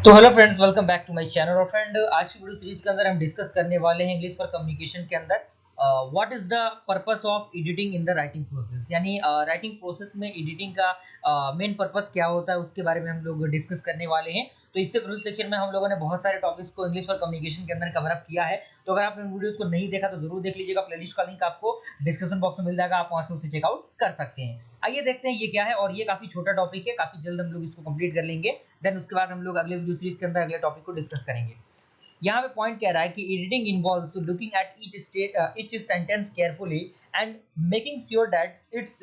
तो hello friends, welcome back to my channel. और friend, आज की वीडियो सीरीज के अंदर हम डिस्कस करने वाले हैं इंग्लिश फॉर कम्युनिकेशन के अंदर what is the purpose of editing in the writing process. यानी राइटिंग प्रोसेस में एडिटिंग का मेन पर्पस क्या होता है, उसके बारे में हम लोग डिस्कस करने वाले हैं। तो इससे प्रीवियस सेक्शन में हम लोगों ने बहुत सारे टॉपिक्स को इंग्लिश फॉर कम्युनिकेशन के अंदर कवर अप किया है। तो अगर आपने वीडियोस को नहीं देखा तो जरूर देख लीजिएगा। प्लेलिस्ट का लिंक आपको डिस्क्रिप्शन बॉक्स में मिल जाएगा, आप वहां से उसे चेकआउट कर सकते हैं। आइए देखते हैं ये क्या है। और ये काफी छोटा टॉपिक है, काफी जल्द हम लोग इसको कंप्लीट कर लेंगे। देन उसके बाद हम लोग अगले वीडियो सीरीज के अंदर अगले टॉपिक को डिस्कस करेंगे। यहाँ पे पॉइंट कह रहा है कि editing involves looking at each sentence carefully and making sure that it's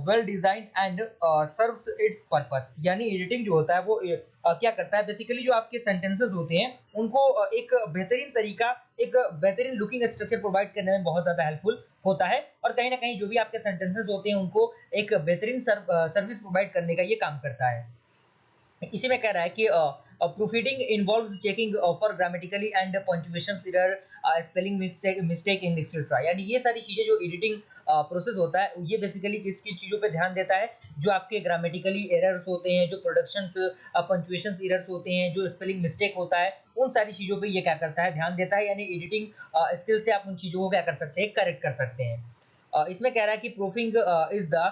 well designed and serves it's purpose. यानी एडिटिंग जो होता है वो क्या करता है, बेसिकली जो आपके सेंटेंसेस होते हैं उनको एक बेहतरीन तरीका, एक बेहतरीन लुकिंग स्ट्रक्चर प्रोवाइड करने में बहुत ज्यादा हेल्पफुल होता है। और कहीं ना कहीं जो भी आपके सेंटेंसेस होते हैं उनको एक बेहतरीन सर्विस प्रोवाइड करने का ये काम करता है। इसी में कह रहा है कि proofreading involves checking for grammatically and punctuation error, spelling mistake in etcetera. यानी ये सारी चीजें जो एडिटिंग प्रोसेस होता है ये बेसिकली किस किस चीजों पे ध्यान देता है, जो आपके ग्रामेटिकली एरर्स होते हैं, जो प्रोडक्शन पंक्चुएशन एरर्स होते हैं, जो स्पेलिंग मिस्टेक होता है, उन सारी चीजों पे ये क्या करता है, ध्यान देता है। यानी एडिटिंग स्किल से आप उन चीजों को क्या कर सकते हैं, करेक्ट कर सकते हैं। इसमें कह रहा है कि proofing is the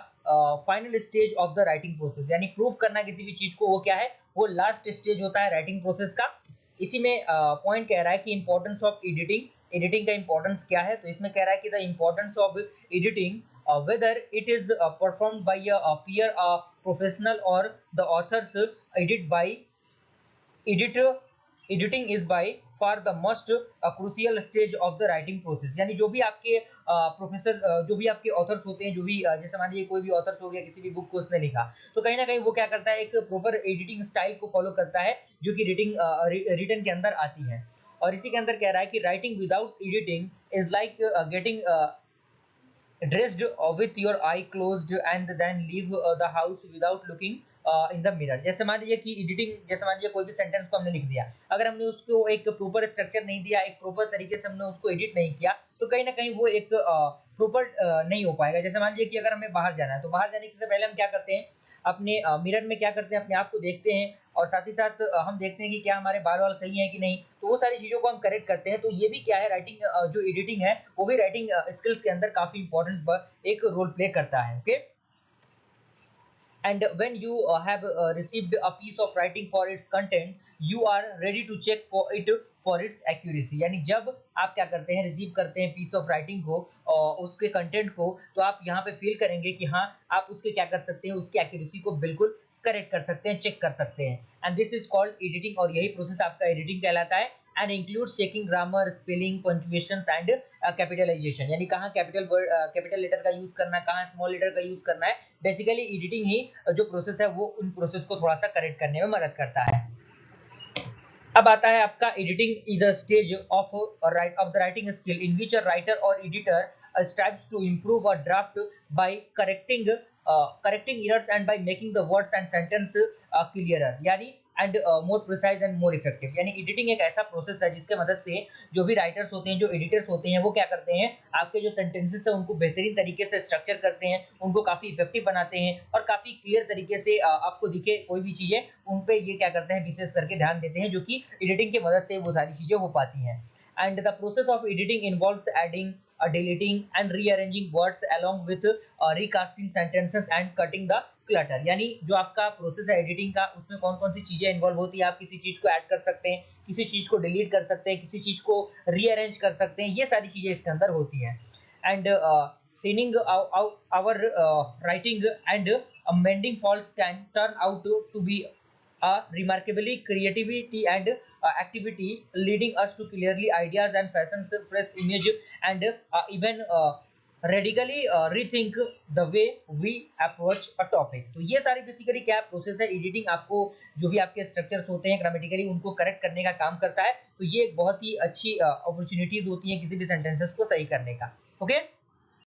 final stage of the writing process. यानी प्रूफ करना किसी भी चीज को वो क्या है, वो लास्ट स्टेज होता है राइटिंग प्रोसेस का। इसी में पॉइंट कह रहा है कि इंपॉर्टेंस ऑफ एडिटिंग, एडिटिंग का इंपॉर्टेंस क्या है। तो इसमें कह रहा है कि the importance of editing whether it is performed by a peer, a professional, or the authors edit by edit editing is by for the most crucial stage of the writing process. यानी जो भी आपके professor, जो भी आपके authors होते हैं, जो भी जैसे मान लीजिए कोई भी ऑथर्स हो गया, किसी भी बुक को उसने लिखा, तो कहीं ना कहीं वो क्या करता है, एक प्रॉपर एडिटिंग स्टाइल को फॉलो करता है जो कि रिटन के अंदर आती है। और इसी के अंदर कह रहा है कि writing without editing is like getting dressed with your eye closed and then leave the house without looking in the mirror. जैसे मान लीजिए कि एडिटिंग, जैसे मान लीजिए कोई भी सेंटेंस को हमने लिख दिया, अगर हमने उसको एक प्रॉपर स्ट्रक्चर नहीं दिया, एक प्रॉपर तरीके से हमने उसको एडिट नहीं किया, तो कहीं ना कहीं वो एक प्रॉपर नहीं हो पाएगा। जैसे मान लीजिए कि अगर हमें बाहर जाना है, तो बाहर जाने से पहले हम क्या करते हैं, अपने मिरर में क्या करते हैं, अपने आप को देखते हैं, और साथ ही साथ हम देखते हैं कि क्या हमारे बाल वाल सही है कि नहीं। तो वो सारी चीजों को हम करेक्ट करते हैं। तो ये भी क्या है, राइटिंग जो एडिटिंग है वो भी राइटिंग स्किल्स के अंदर काफी इंपॉर्टेंट एक रोल प्ले करता है। Okay, and when you have received a piece of writing for its content, you are ready to check for it for its accuracy। यानी जब आप क्या करते हैं, रिसीव करते हैं पीस ऑफ राइटिंग को और उसके कंटेंट को, तो आप यहाँ पे फील करेंगे कि हाँ, आप उसके क्या कर सकते हैं, उसकी एक्यूरेसी को बिल्कुल करेक्ट कर सकते हैं, चेक कर सकते हैं। And this is called editing, और यही प्रोसेस आपका एडिटिंग कहलाता है। And includes checking grammar, spelling, punctuations and capitalisation. यानी कहाँ कैपिटल वर्ड, कैपिटल लेटर का यूज करना है, कहाँ स्मॉल लेटर का यूज करना है। बेसिकली एडिटिंग ही जो प्रोसेस है वो उन प्रोसेस को थोड़ा सा करेक्ट करने में मदद करता है। अब आता है आपका editing is a stage of the writing skill in which a writer और editor strives to improve a draft by correcting errors and by making the words and sentence clearer, यानी and more precise and more effective. यानी editing एक ऐसा process है जिसके मदद से जो भी राइटर्स होते हैं, जो एडिटर्स होते हैं, वो क्या करते हैं, आपके जो सेंटेंसेस है उनको बेहतरीन तरीके से स्ट्रक्चर करते हैं, उनको काफी इफेक्टिव बनाते हैं, और काफी क्लियर तरीके से आपको दिखे कोई भी चीजें, उन पे ये क्या करते हैं, विशेष करके ध्यान देते हैं, जो कि एडिटिंग की मदद से वो सारी चीजें हो पाती हैं। And the process of editing involves adding, deleting and rearranging words along with recasting sentences and cutting the clutter। यानी जो आपका प्रोसेस है एडिटिंग का, उसमें कौन कौन सी चीजें इन्वॉल्व होती है, आप किसी चीज को ऐड कर सकते हैं, किसी चीज को डिलीट कर सकते हैं, किसी चीज को रीअरेंज कर सकते हैं, ये सारी चीजें इसके अंदर होती हैं। And cleaning our writing and amending faults can turn out to be a remarkably creativity and activity, leading us to clearly ideas and fashions fresh image and even radically rethink the way we approach a topic। तो ये सारी basically क्या process है, editing आपको जो भी आपके structures होते हैं ग्रामेटिकली उनको करेक्ट करने का काम करता है। तो ये एक बहुत ही अच्छी अपॉर्चुनिटीज होती है किसी भी सेंटेंसेस को सही करने का। ओके,